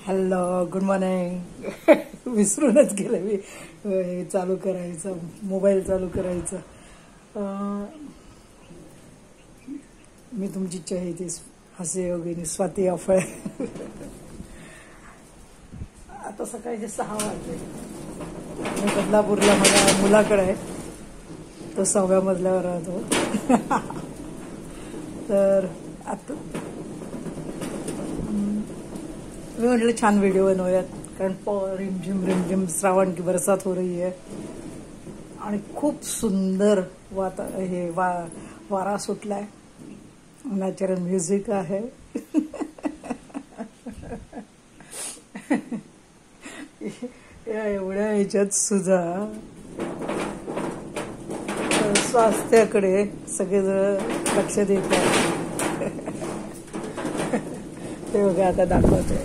Hello, good morning. विसरूनच गेले मी हे चालू करायचं, मोबाईल चालू करायचं. मी तुमची चहेती हास्य योगिनी स्वाती अफळे. आता सकाळचे 6 वाजले. मी बदलापूरला माझ्या मुलाकडे आहे, तो 6व्या मजल्यावर राहतो. तर आता मी म्हटलं छान व्हिडिओ बनवूयात, कारण रिमझिम श्रावण की बरसात हो रही है आणि खूप सुंदर वारा सुटलाय, नॅचरल म्युझिक आहे. एवढ्या ह्याच्यात सुद्धा स्वास्थ्याकडे सगळेजण लक्ष देत आहेत. ते बघा आता दाखवते.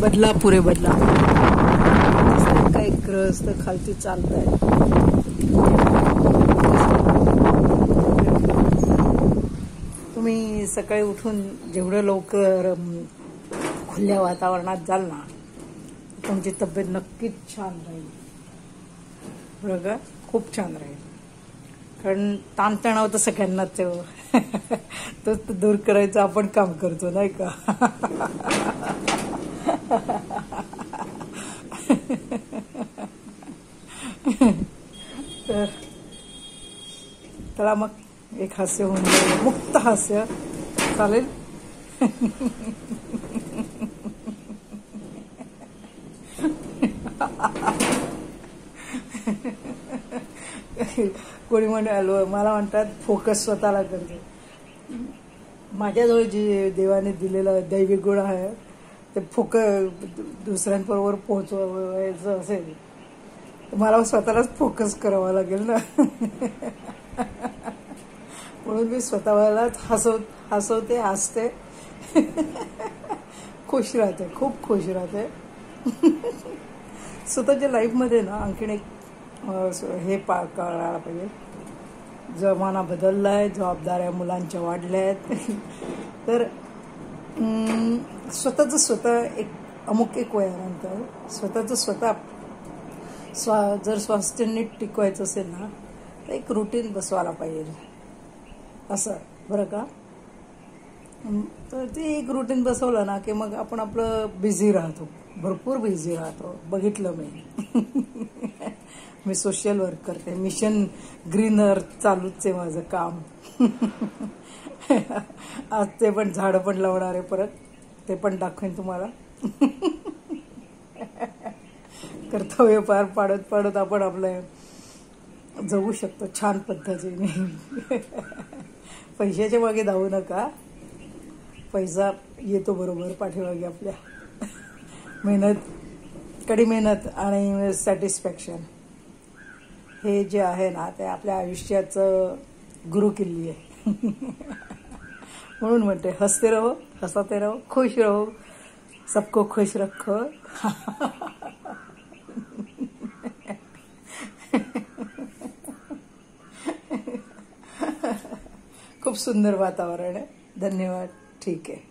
बदलापूर काही ग्रस्त खालती चालत आहे. तुम्ही सकाळी उठून जेवढं लवकर खुल्या वातावरणात जाल ना, तुमची तब्येत नक्कीच छान राहील. बघा, खूप छान राहील. कारण ताणतणाव तर सगळ्यांनाच तो दूर करायचं आपण काम करतो, नाही का? तर चला मग एक हास्य होऊन जाईल, मुक्त हास्य. चालेल? कोणी म्हणालो, मला म्हणतात फोकस स्वतःला करते. माझ्याजवळ जे देवाने दिलेला दैविक गुण आहे, ते दुसऱ्यांबरोबर पोहोचवायचं असेल तर मला स्वतःलाच फोकस करावा लागेल ना. म्हणून मी स्वतःलाच हसवते, हसते, खुश राहते, खूप खुश राहते. स्वतःच्या लाईफमध्ये ना आणखीन एक हे कळायला पाहिजे. जमाना बदललाय, जबाबदाऱ्या मुलांच्या वाढल्या आहेत. तर स्वतः एक वयानंतर स्वतः जर स्वास्थ्य नीट टिकवायचं असेल ना, तर एक रुटीन बसवायला पाहिजे. असं बरं का? तर ते एक रुटीन बसवलं ना की मग आपण आपलं बिझी राहतो, भरपूर बिझी राहतो. बघितलं मी सोशल वर्क करते, मिशन ग्रीन अर्थ चालूच आहे माझं काम. आज ते पण झाडं पण लावणार आहे, परत ते पण दाखवेन तुम्हाला. कर्तव्य पार पाडत आपण आपलं जगू शकतो छान पद्धतीने. पैशाच्या मागे धावू नका, पैसा येतो बरोबर पाठीमागे आपल्या. कडी मेहनत आणि सॅटिस्फॅक्शन हे जे आहे ना, ते आपल्या आयुष्याचं गुरुकिल्ली आहे. म्हणून म्हणते, हसते रहो, हसाते रहो, खुश रहो, सबको खुश रखो. खूप सुंदर वातावरण आहे. धन्यवाद. ठीक आहे.